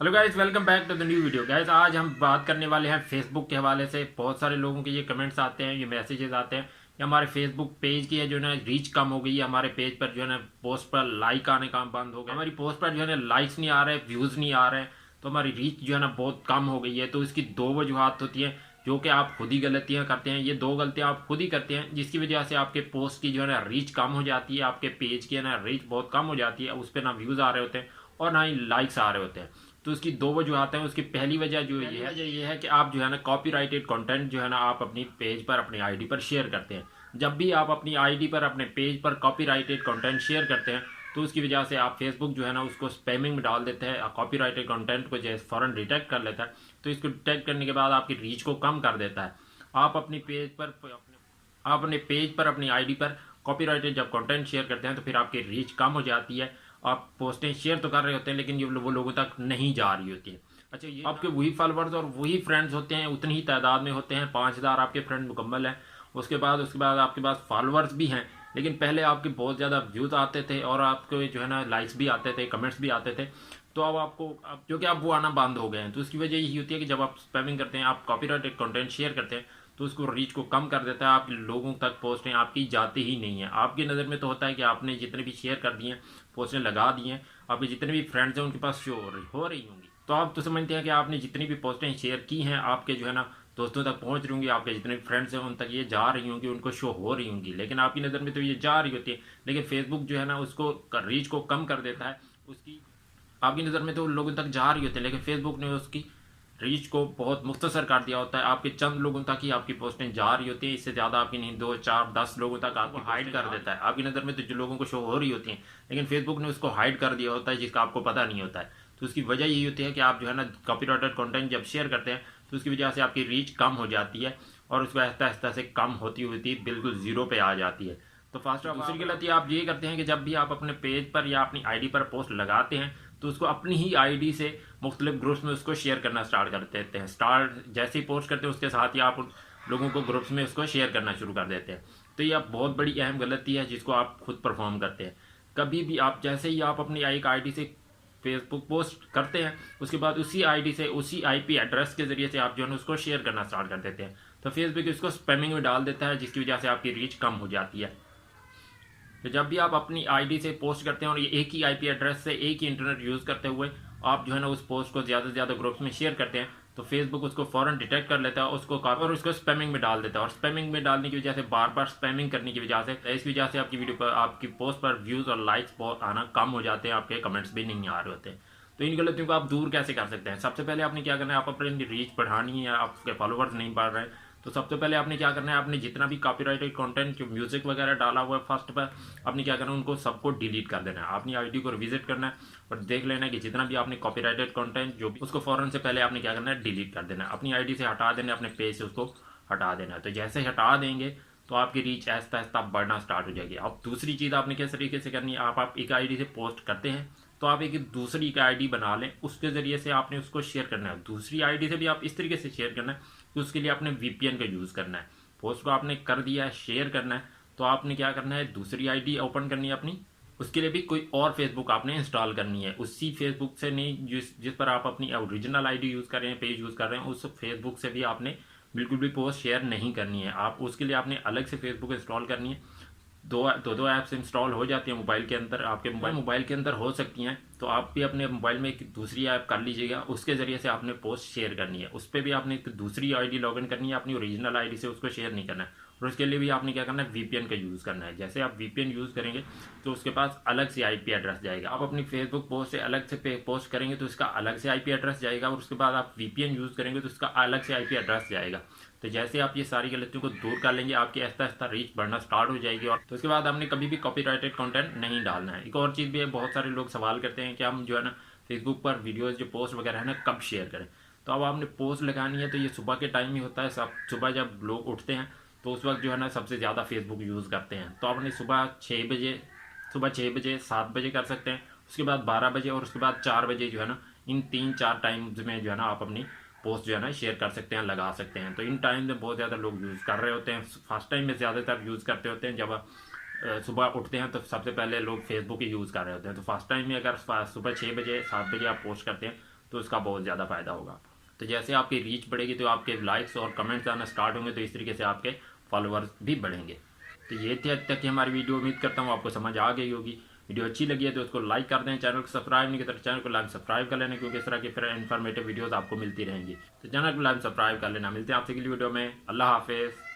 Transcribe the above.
Hello guys, welcome back to the new video. Guys, आज हम बात करने वाले हैं फेसबुक के हवाले से। बहुत सारे लोगों के ये कमेंट्स आते हैं, ये मैसेजेस आते हैं कि हमारे फेसबुक पेज की है जो है ना रीच कम हो गई है, हमारे पेज पर जो है ना पोस्ट पर लाइक आने का बंद हो गया, हमारी पोस्ट पर जो है ना लाइक्स नहीं आ रहे, व्यूज़ नहीं आ रहे, तो हमारी रीच जो है ना बहुत कम हो गई है। तो इसकी दो वजूहत होती हैं जो कि आप खुद ही गलतियां करते हैं। ये दो गलतियां आप खुद ही करते हैं जिसकी वजह से आपके पोस्ट की जो है ना रीच कम हो जाती है, आपके पेज की है ना रीच बहुत कम हो जाती है, उस पर ना व्यूज़ आ रहे होते हैं और ना ही लाइक्स आ रहे होते हैं। तो उसकी दो वजूहत हैं। उसकी पहली वजह जो ये है कि आप जो है ना कॉपीराइटेड कंटेंट जो है ना आप अपनी पेज पर अपनी आईडी पर शेयर करते हैं। जब भी आप अपनी आईडी पर अपने पेज पर कॉपीराइटेड कंटेंट शेयर करते हैं तो उसकी वजह से आप फेसबुक जो है ना उसको स्पैमिंग में डाल देते हैं, कॉपीराइटेड कंटेंट को जैसे फ़ौरन डिटेक्ट कर लेता है। तो इसको डिटेक्ट करने के बाद आपकी रीच को कम कर देता है। आप अपनी पेज पर अपने पेज पर अपनी आईडी पर कॉपीराइटेड जब कंटेंट शेयर करते हैं तो फिर आपकी रीच कम हो जाती है। आप पोस्टें शेयर तो कर रहे होते हैं लेकिन ये वो लोगों तक नहीं जा रही होती है। अच्छा, ये आपके वही फॉलोअर्स और वही फ्रेंड्स होते हैं, उतनी ही तादाद में होते हैं, 5,000 आपके फ्रेंड मुकम्मल हैं। उसके बाद आपके पास फॉलोअर्स भी हैं, लेकिन पहले आपके बहुत ज़्यादा व्यूज़ आते थे और आपको जो है ना लाइक्स भी आते थे, कमेंट्स भी आते थे। तो अब आपको अब जो कि अब वो आना बंद हो गए हैं। तो उसकी वजह यही होती है कि जब आप स्पैमिंग करते हैं, आप कॉपीराइटेड कंटेंट शेयर करते हैं तो उसको रीच को कम कर देता है। आप लोगों तक पोस्टें आपकी जाती ही नहीं है। आपकी नज़र में तो होता है कि आपने जितने भी शेयर कर दिए, पोस्टें लगा दी हैं, आपके जितने भी फ्रेंड्स हैं उनके पास शो हो रही होंगी। तो आप तो समझते हैं कि आपने जितनी भी पोस्टें शेयर की हैं आपके जो है ना दोस्तों तक पहुंच रही होंगी, आपके जितने भी फ्रेंड्स हैं उन तक ये जा रही होंगी, उनको शो हो रही होंगी, लेकिन आपकी नज़र में तो ये जा रही होती है। लेकिन फेसबुक जो है ना उसको रीच को कम कर देता है। उसकी आपकी नज़र में तो लोगों तक जा रही होती है, लेकिन फेसबुक ने उसकी रीच को बहुत मुख्तसर कर दिया होता है। आपके चंद लोगों तक ही आपकी पोस्टें जा रही होती है, इससे ज़्यादा आपकी नहीं। 2, 4, 10 लोगों तक आपको हाइड कर देता है। आपकी नज़र में तो जो लोगों को शो हो रही होती हैं, लेकिन फेसबुक ने उसको हाइड कर दिया होता है जिसका आपको पता नहीं होता है। तो उसकी वजह यही होती है कि आप जो है ना कॉपीराइटेड कंटेंट जब शेयर करते हैं तो उसकी वजह से आपकी रीच कम हो जाती है और उसको आहिस्ता आहिस्ता से कम होती होती बिल्कुल ज़ीरो पे आ जाती है। तो फास्ट दूसरी गलती आप ये करते हैं कि जब भी आप अपने पेज पर या अपनी आईडी पर पोस्ट लगाते हैं तो उसको अपनी ही आईडी से मुख्तलिफ ग्रुप्स में उसको शेयर करना स्टार्ट कर देते हैं। जैसे ही पोस्ट करते हैं उसके साथ ही आप लोगों को ग्रुप्स में उसको शेयर करना शुरू कर देते हैं। तो ये बहुत बड़ी अहम गलती है जिसको आप खुद परफॉर्म करते हैं। कभी भी आप जैसे ही आप अपनी एक आईडी से फेसबुक पोस्ट करते हैं उसके बाद उसी आईडी से उसी आईपी एड्रेस के जरिए से आप जो है उसको शेयर करना स्टार्ट कर देते हैं। तो फेसबुक इसको स्पैमिंग में डाल देता है जिसकी वजह से आपकी रीच कम हो जाती है। तो जब भी आप अपनी आईडी से पोस्ट करते हैं और ये एक ही आईपी एड्रेस से एक ही इंटरनेट यूज़ करते हुए आप जो है ना उस पोस्ट को ज़्यादा से ज़्यादा ग्रुप्स में शेयर करते हैं तो फेसबुक उसको फ़ौरन डिटेक्ट कर लेता है, उसको और उसको स्पैमिंग में डाल देता है। और स्पैमिंग में डालने की वजह से बार बार स्पैमिंग करने की वजह से इस वजह से आपकी वीडियो पर आपकी पोस्ट पर व्यूज़ और लाइक्स बहुत आना कम हो जाते हैं, आपके कमेंट्स भी नहीं आ रहे होते हैं। तो इन गलतियों को आप दूर कैसे कर सकते हैं? सबसे पहले आपने क्या करना है, आप अपनी रीच बढ़ानी है, आपके फॉलोवर्स नहीं बढ़ रहे हैं तो सबसे पहले आपने क्या करना है, आपने जितना भी कॉपीराइटेड कंटेंट जो म्यूजिक वगैरह डाला हुआ है फर्स्ट पर आपने क्या करना है उनको सबको डिलीट कर देना है। अपनी आईडी को रिविजिट करना है और देख लेना है कि जितना भी आपने कॉपीराइटेड कंटेंट जो भी उसको फौरन से पहले आपने क्या करना है डिलीट कर देना है, अपनी आईडी से हटा देना है, अपने पेज से उसको हटा देना है। तो जैसे ही हटा देंगे तो आपकी रीच आहिस्ता आहिस्ता बढ़ना स्टार्ट हो जाएगी। अब दूसरी चीज़ आपने किस तरीके से करनी है, आप एक आईडी से पोस्ट करते हैं तो आप एक दूसरी का आईडी बना लें, उसके ज़रिए से आपने उसको शेयर करना है। दूसरी आईडी से भी आप इस तरीके से शेयर करना है कि उसके लिए आपने वीपीएन का यूज़ करना है। पोस्ट को आपने कर दिया है, शेयर करना है, तो आपने क्या करना है दूसरी आईडी ओपन करनी है अपनी। उसके लिए भी कोई और फेसबुक आपने इंस्टॉल करनी है, उसी फेसबुक से नहीं जिस पर आप अपनी ओरिजिनल आईडी यूज़ कर रहे हैं, पेज यूज़ कर रहे हैं, उस फेसबुक से भी आपने बिल्कुल भी पोस्ट शेयर नहीं करनी है। आप उसके लिए आपने अलग से फेसबुक इंस्टॉल करनी है। दो ऐप्स इंस्टॉल हो जाती हैं मोबाइल के अंदर, आपके मोबाइल के अंदर हो सकती हैं, तो आप भी अपने मोबाइल में एक दूसरी ऐप कर लीजिएगा, उसके ज़रिए से आपने पोस्ट शेयर करनी है। उस पर भी आपने एक दूसरी आईडी लॉगिन करनी है, अपनी ओरिजिनल आईडी से उसको शेयर नहीं करना है। और उसके लिए भी आपने क्या करना है वीपीएन का यूज़ करना है। जैसे आप वीपीएन यूज़ करेंगे तो उसके पास अलग से आईपी एड्रेस जाएगा। आप अपनी फेसबुक पोस्ट से अलग से पोस्ट करेंगे तो उसका अलग से आईपी एड्रेस जाएगा और उसके बाद आप वीपीएन यूज़ करेंगे तो उसका अलग से आईपी एड्रेस जाएगा। तो जैसे आप ये सारी गलतियों को दूर कर लेंगे आपकी आहिस्ता आहिस्ता रीच बढ़ना स्टार्ट हो जाएगी। और तो उसके बाद हमने कभी भी कॉपीराइटेड कंटेंट नहीं डालना है। एक और चीज़ भी है, बहुत सारे लोग सवाल करते हैं कि हम जो है ना फेसबुक पर वीडियोज़ जो पोस्ट वगैरह है ना कब शेयर करें। तो अब आपने पोस्ट लगानी है तो ये सुबह के टाइम ही होता है। सब सुबह जब लोग उठते हैं तो उस वक्त जो है ना सबसे ज़्यादा फेसबुक यूज़ करते हैं। तो आपने सुबह 6 बजे 7 बजे कर सकते हैं, उसके बाद 12 बजे और उसके बाद 4 बजे जो है ना इन 3-4 टाइम्स में जो है ना आप अपनी पोस्ट जो है ना शेयर कर सकते हैं, लगा सकते हैं। तो इन टाइम में बहुत ज़्यादा लोग यूज़ कर रहे होते हैं। फर्स्ट टाइम में ज़्यादातर यूज़ करते होते हैं जब सुबह उठते हैं तो सबसे पहले लोग फेसबुक ही यूज़ कर रहे होते हैं। तो फर्स्ट टाइम में अगर सुबह 6 बजे 7 बजे आप पोस्ट करते हैं तो उसका बहुत ज़्यादा फ़ायदा होगा। तो जैसे आपकी रीच बढ़ेगी तो आपके लाइक्स और कमेंट्स आना स्टार्ट होंगे, तो इस तरीके से आपके फॉलोअर्स भी बढ़ेंगे। तो ये थी अब तक की हमारी वीडियो, उम्मीद करता हूँ आपको समझ आ गई होगी। वीडियो अच्छी लगी है तो उसको लाइक कर दें, चैनल को सब्सक्राइब नहीं किया तो चैनल को लाइक सब्सक्राइब कर लेना, क्योंकि इस तरह की फिर इन्फॉर्मेटिव वीडियोस आपको मिलती रहेंगी। तो चैनल को लाइक सब्सक्राइब कर लेना। मिलते हैं आपसे अगली वीडियो में। अल्लाह हाफिज़।